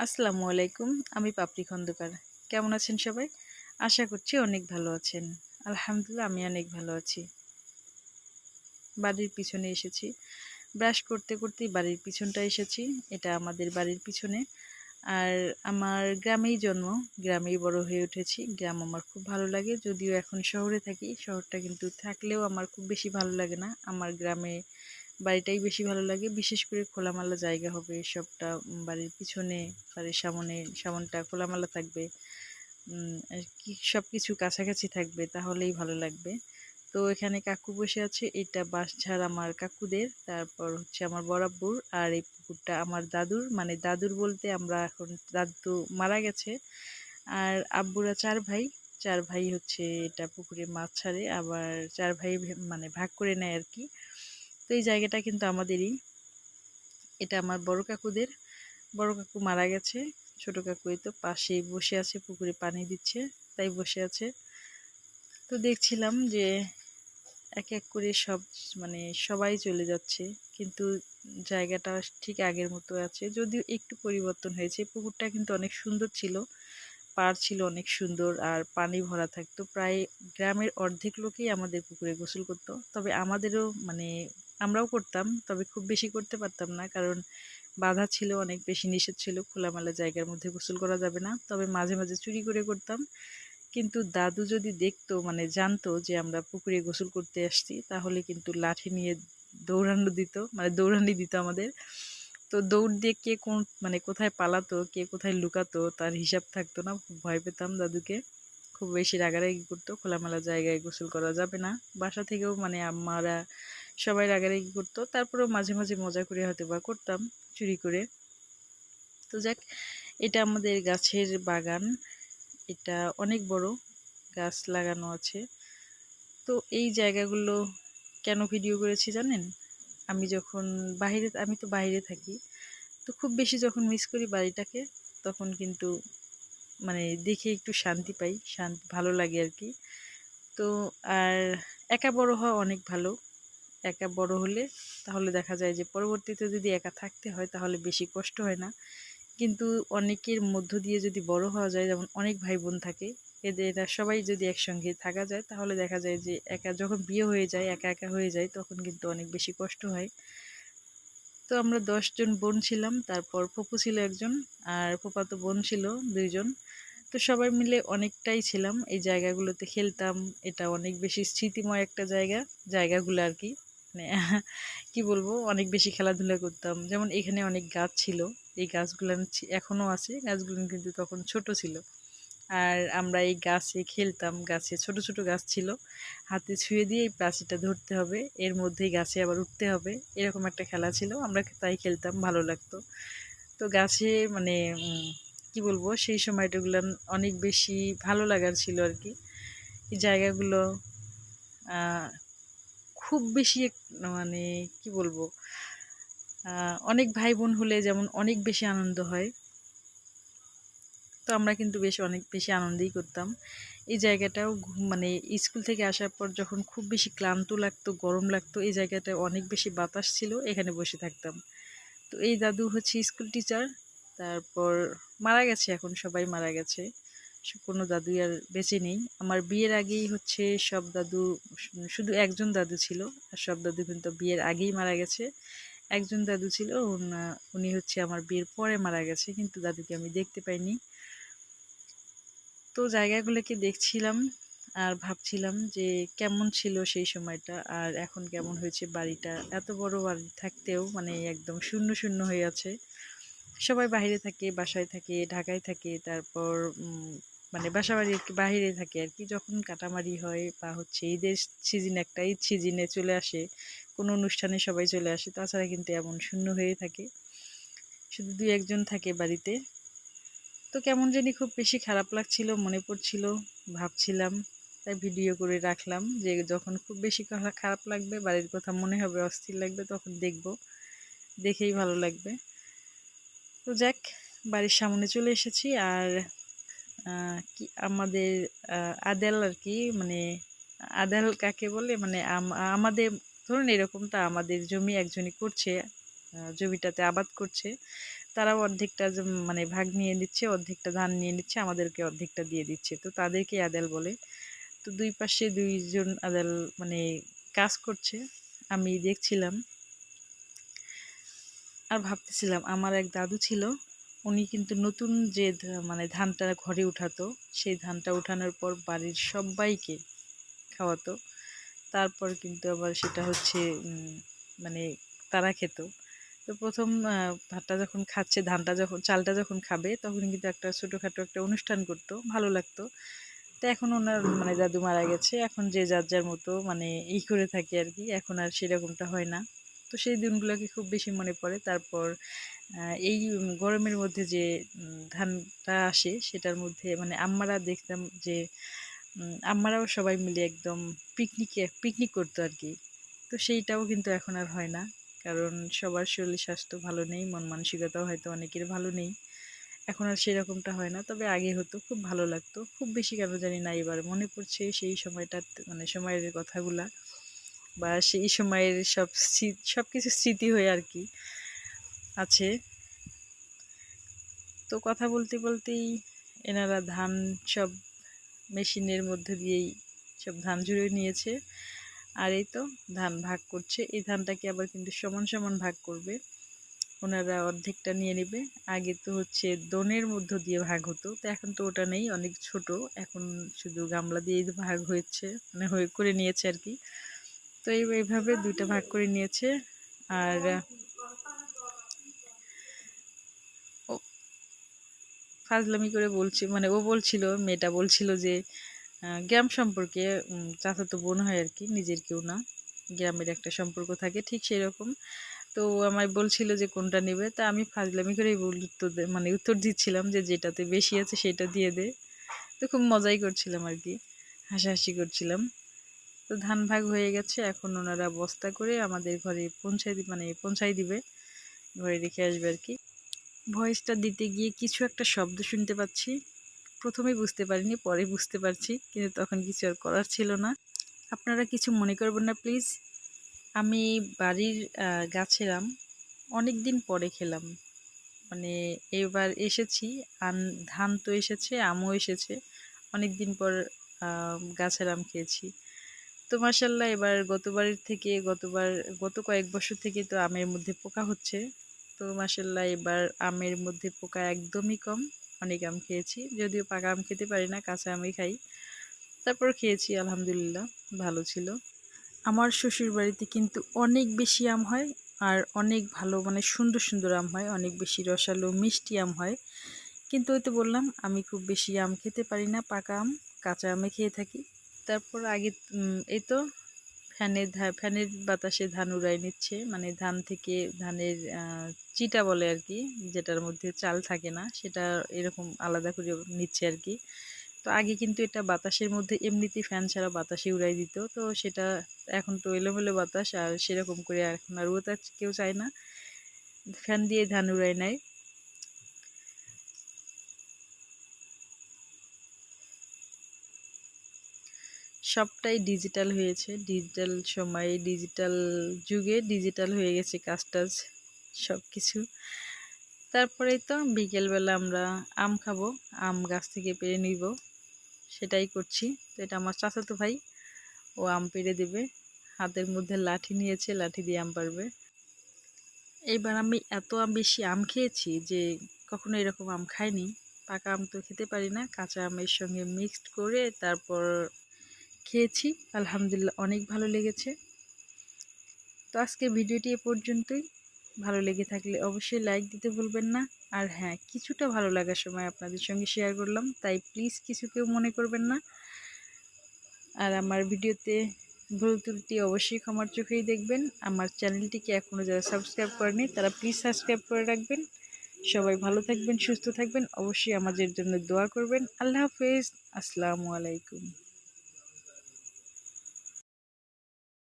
আসসালামু আলাইকুম। আমি পাপড়ি খন্দকার। কেমন আছেন সবাই? আশা করছি অনেক ভালো আছেন। আলহামদুলিল্লাহ আমি অনেক ভালো আছি। বাড়ির পিছনে এসেছি। ব্রাশ করতে করতেই বাড়ির পিছনটা এসেছি। এটা আমাদের বাড়ির পিছনে। আর আমার গ্রামেই জন্ম, গ্রামেই বড় হয়ে উঠেছি। গ্রাম আমার খুব ভালো লাগে। যদিও এখন শহরে থাকি। শহরটা কিন্তু থাকলেও আমার খুব বেশি ভালো লাগে না। আমার গ্রামে বাড়িটাই বেশি ভালো লাগে। বিশেষ করে খোলামেলা জায়গা হবে সবটা বাড়ির পিছনে, বাড়ির সামনটা খোলামেলা থাকবে। আর কি সবকিছু কাছাকাছি থাকবে তাহলেই ভালো লাগবে। তো এখানে কাকু বসে আছে। এটা বাঁশঝাড় আমার কাকুদের। তারপর হচ্ছে আমার বড় আব্বুর। আর এই পুকুরটা আমার দাদুর। মানে দাদুর বলতে আমরা এখন দাদু মারা গেছে। আর আব্বুরা ৪ ভাই। ৪ ভাই হচ্ছে এটা পুকুরে মাছ ছাড়ে। আবার ৪ ভাই মানে ভাগ করে নেয় আরকি। তো এই জায়গাটা কিন্তু আমাদেরই। এটা আমার বড় কাকুদের। বড় কাকু মারা গেছে। ছোট কাকু এই তো পাশেই বসে আছে, পুকুরে পানি দিচ্ছে, তাই বসে আছে। তো দেখছিলাম যে এক এক করে মানে সবাই চলে যাচ্ছে, কিন্তু জায়গাটা ঠিক আগের মতো আছে, যদিও একটু পরিবর্তন হয়েছে। পুকুরটা কিন্তু অনেক সুন্দর ছিল, পাড় ছিল অনেক সুন্দর, আর পানি ভরা থাকতো। প্রায় গ্রামের অর্ধেক লোকই আমাদের পুকুরে গোসল করতো। তবে আমাদেরও মানে আমরাও করতাম, তবে খুব বেশি করতে পারতাম না, কারণ বাধা ছিল, অনেক বেশি নিষেধ ছিল, খোলামেলা জায়গার মধ্যে গোসল করা যাবে না। তবে মাঝে মাঝে চুরি করে করতাম। কিন্তু দাদু যদি দেখতো, মানে জানতো যে আমরা পুকুরে গোসল করতে আসছি, তাহলে কিন্তু লাঠি নিয়ে দৌড়ানো দিত, মানে দৌড়ানি দিত আমাদের। তো দৌড় দিয়ে কে কোন মানে কোথায় পালাতো, কে কোথায় লুকাতো, তার হিসাব থাকতো না। খুব ভয় পেতাম দাদুকে। খুব বেশি রাগারাগি করতো, খোলামেলা জায়গায় গোসল করা যাবে না। বাসা থেকেও মানে আম্মারা সবাই রাগারাগি করতো। তারপরেও মাঝে মাঝে মজা করে হয়তো বা করতাম, চুরি করে। তো যাক, এটা আমাদের গাছের বাগান। এটা অনেক বড়, গাছ লাগানো আছে। তো এই জায়গাগুলো কেন ভিডিও করেছি জানেন? আমি তো বাইরে থাকি। তো খুব বেশি যখন মিস করি বাড়িটাকে, তখন কিন্তু মানে দেখে একটু শান্তি পাই, ভালো লাগে আর কি। তো আর একা বড় হওয়া অনেক ভালো। একা বড় হলে তাহলে দেখা যায় যে পরবর্তীতে যদি একা থাকতে হয় তাহলে বেশি কষ্ট হয় না। কিন্তু অনেকের মধ্য দিয়ে যদি বড় হওয়া যায়, যেমন অনেক ভাই বোন থাকে, এরা সবাই যদি একসঙ্গে থাকা যায়, তাহলে দেখা যায় যে একা যখন বিয়ে হয়ে যায়, একা একা হয়ে যায়, তখন কিন্তু অনেক বেশি কষ্ট হয়। তো আমরা 10 জন বোন ছিলাম, তারপর ফুপু ছিল একজন, আর ফুফাতো বোন ছিল 2 জন। তো সবাই মিলে অনেকটাই ছিলাম, এই জায়গাগুলোতে খেলতাম। এটা অনেক বেশি স্মৃতিময় একটা জায়গাগুলো আর কি। মানে কি বলবো, অনেক বেশি খেলাধুলা করতাম। যেমন এখানে অনেক গাছ ছিল, এই গাছগুলো এখনো আছে। গাছগুলো কিন্তু তখন ছোট ছিল। আর আমরা এই গাছে খেলতাম। গাছে ছোট ছোট গাছ ছিল, হাতে ছুঁয়ে দিয়ে এই পাখিটা ধরতে হবে, এর মধ্যেই গাছে আবার উঠতে হবে, এরকম একটা খেলা ছিল। আমরা তাই খেলতাম, ভালো লাগতো। তো গাছে মানে কি বলবো, সেই সময়টাগুলো অনেক বেশি ভালো লাগার ছিল আর কি। এই জায়গাগুলো আহ, খুব বেশি মানে কি বলবো, অনেক ভাই বোন হলে যেমন অনেক বেশি আনন্দ হয়। তো আমরা কিন্তু অনেক বেশি আনন্দই করতাম। এই জায়গাটাও মানে স্কুল থেকে আসার পর যখন খুব বেশি ক্লান্ত লাগতো, গরম লাগতো, এই জায়গাটায় অনেক বেশি বাতাস ছিল, এখানে বসে থাকতাম। তো এই দাদু হচ্ছে স্কুল টিচার। তারপর মারা গেছে, এখন সবাই মারা গেছে, কোনো দাদুই আর বেঁচে নেই। আমার বিয়ের আগেই হচ্ছে সব দাদু, শুধু একজন দাদু ছিল, আর সব দাদু কিন্তু বিয়ের আগেই মারা গেছে। একজন দাদু ছিল, উনি হচ্ছে আমার বিয়ের পরে মারা গেছে, কিন্তু দাদুকে আমি দেখতে পাইনি। তো জায়গাগুলোকে দেখছিলাম আর ভাবছিলাম যে কেমন ছিল সেই সময়টা, আর এখন কেমন হয়েছে বাড়িটা। এত বড় বাড়ি থাকতেও মানে একদম শূন্য শূন্য হয়ে আছে। সবাই বাইরে থাকে, বাসায় থাকে, ঢাকায় থাকে। তারপর মানে বাসা বাড়ি বাইরে থাকে আর কি। যখন কাটামারি হয় বা হচ্ছে ঈদের সিজন, একটা ঈদ সিজনে চলে আসে, কোনো অনুষ্ঠানে সবাই চলে আসে, তাছাড়া কিন্তু এমন শূন্য হয়ে থাকে, শুধু 2-1 জন থাকে বাড়িতে। তো কেমন জানি খুব বেশি খারাপ লাগছিল, মনে পড়ছিল, ভাবছিলাম, তাই ভিডিও করে রাখলাম যে যখন খুব বেশি খারাপ লাগবে, বাড়ির কথা মনে হবে, অস্থির লাগবে, তখন দেখব, দেখেই ভালো লাগবে। তো যাক, বাড়ির সামনে চলে এসেছি। আর কি আমাদের আদেল আর কি, মানে আদেল কাকে বলে, মানে আমাদের ধরুন এরকমটা, আমাদের জমি একজনই করছে, জমিটাতে আবাদ করছে। তারাও অর্ধেকটা মানে ভাগ নিয়ে নিচ্ছে, অর্ধেকটা ধান নিয়ে নিচ্ছে, আমাদেরকে অর্ধেকটা দিয়ে দিচ্ছে। তো তাদেরকে আদেল বলে। তো দুই পাশে দুইজন আদেল মানে কাজ করছে, আমি দেখছিলাম আর ভাবতেছিলাম। আমার এক দাদু ছিল, উনি কিন্তু নতুন যে মানে ধানটা ঘরে উঠাতো, সেই ধানটা উঠানোর পর বাড়ির সবাইকে খাওয়াতো। তারপর কিন্তু আবার সেটা হচ্ছে মানে তারা খেত। তো প্রথম ভাতটা যখন খাচ্ছে, ধানটা যখন চালটা যখন খাবে, তখন কিন্তু একটা ছোটোখাটো একটা অনুষ্ঠান করতো, ভালো লাগতো। তো এখন ওনার মানে দাদু মারা গেছে, এখন যে যার যার মতো মানে করে থাকে আর কি, এখন আর সেরকমটা হয় না। তো সেই দিনগুলোকে খুব বেশি মনে পড়ে। তারপর এই গরমের মধ্যে যে ধানটা আসে, সেটার মধ্যে মানে আম্মারা দেখতাম যে আম্মারাও সবাই মিলে একদম পিকনিক করতো আর কি। তো সেইটাও কিন্তু এখন আর হয় না, কারণ সবার শরীর স্বাস্থ্য ভালো নেই, মন মানসিকতাও হয়তো অনেকের ভালো নেই। এখন আর সেরকমটা হয় না, তবে আগে হতো, খুব ভালো লাগতো। খুব বেশি কেন জানি না এবার মনে পড়ছে সেই সময়টা, মানে সময়ের কথাগুলা, বা সেই সময়ের সব কিছু স্মৃতি হয়ে আর কি আছে। তো কথা বলতে বলতেই এনারা ধান সব মেশিনের মধ্যে দিয়েই সব ধান ঝুড়ে নিয়েছে। আর এই তো ধান ভাগ করছে, এই ধানটাকে আবার কিন্তু সমান সমান ভাগ করবে। ওনারা অর্ধেকটা নিয়ে নেবে। আগে তো হচ্ছে দোনের মধ্য দিয়ে ভাগ হতো, তো এখন তো ওটা নেই, অনেক ছোট। এখন শুধু গামলা দিয়ে ভাগ হয়েছে, মানে হয়ে করে নিয়েছে আর কি। তো এইভাবে দুইটা ভাগ করে নিয়েছে। আর ও ফাজলামি করে বলছি, মানে ও বলছিল, মেয়েটা বলছিল যে গ্রাম সম্পর্কে, চাচাতো বোন হয় আর কি, নিজের কেউ না, গ্রামের একটা সম্পর্ক থাকে ঠিক সেরকম। তো ও আমায় বলছিল যে কোনটা নেবে, তা আমি ফাজলামি করেই মানে উত্তর দিচ্ছিলাম যে যেটাতে বেশি আছে সেটা দিয়ে দে। তো খুব মজাই করছিলাম আর কি, হাসাহাসি করছিলাম। তো ধান ভাগ হয়ে গেছে, এখন ওনারা বস্তা করে আমাদের ঘরে পৌঁছাই দিবে, ঘরে রেখে আসবে আর কি। ভয়েসটা দিতে গিয়ে কিছু একটা শব্দ শুনতে পাচ্ছি, প্রথমে বুঝতে পারিনি, পরে বুঝতে পারছি, কিন্তু তখন কিছু আর করার ছিল না। আপনারা কিছু মনে করবেন না প্লিজ। আমি বাড়ির গাছের আম অনেক দিন পরে খেলাম, মানে এবার এসেছি। ধান তো এসেছে, আমও এসেছে, অনেক দিন পর গাছের আম খেয়েছি। তো মাশাল্লাহ, এবার গত কয়েক বছর থেকে তো আমের মধ্যে পোকা হচ্ছে। তো মাশাল্লাহ, এবার আমের মধ্যে পোকা একদমই কম। অনেক আম খেয়েছি, যদিও পাকা আম খেতে পারি না, কাঁচা আমই খাই। তারপর খেয়েছি, আলহামদুলিল্লাহ, ভালো ছিল। আমার শ্বশুর বাড়িতে কিন্তু অনেক বেশি আম হয়, আর অনেক ভালো মানে সুন্দর সুন্দর আম হয়, অনেক বেশি রসালো মিষ্টি আম হয়। কিন্তু ওই তো বললাম, আমি খুব বেশি আম খেতে পারি না, পাকা আম, কাঁচা আমে খেয়ে থাকি। তারপর আগে এই তো ফ্যানের বাতাসে ধান উড়াই নিচ্ছে, মানে ধান থেকে ধানের চিটা বলে আর কি, যেটার মধ্যে চাল থাকে না, সেটা এরকম আলাদা করে নিচ্ছে আর কি। তো আগে কিন্তু এটা বাতাসের মধ্যে এমনিতেই ফ্যান ছাড়া বাতাসে উড়াই দিত, তো সেটা এখন তো এলোমেলো বাতাস, আর সেরকম করে এখন আর উড়াতে কেউ চায় না, ফ্যান দিয়ে ধান উড়াই নেয়। সবটাই ডিজিটাল হয়েছে, ডিজিটাল সময়ে, ডিজিটাল যুগে ডিজিটাল হয়ে গেছে কাজ টাজ সব কিছু। তারপরেই তো বিকেলবেলা আমরা আম খাবো, আম গাছ থেকে পেড়ে নিব, সেটাই করছি। তো এটা আমার চাচাতো ভাই, ও আম পেড়ে দেবে, হাতের মধ্যে লাঠি নিয়েছে, লাঠি দিয়ে আম পাড়বে। এইবার আমি এত বেশি আম খেয়েছি যে কখনো এরকম আম খাইনি। পাকা আম তো খেতে পারি না, কাঁচা আমের সঙ্গে মিক্সড করে তারপর খেয়েছি, আলহামদুলিল্লাহ অনেক ভালো লেগেছে। তো আজকে ভিডিওটি এ পর্যন্তই। ভালো লেগে থাকলে অবশ্যই লাইক দিতে ভুলবেন না। আর হ্যাঁ, কিছুটা ভালো লাগার সময় আপনাদের সঙ্গে শেয়ার করলাম, তাই প্লিজ কিছু কেউ মনে করবেন না। আর আমার ভিডিওতে ভুল ত্রুটি অবশ্যই ক্ষমার চোখেই দেখবেন। আমার চ্যানেলটিকে এখনও যারা সাবস্ক্রাইব করেনি, তারা প্লিজ সাবস্ক্রাইব করে রাখবেন। সবাই ভালো থাকবেন, সুস্থ থাকবেন, অবশ্যই আমাদের জন্য দোয়া করবেন। আল্লাহ হাফেজ, আসসালামু আলাইকুম।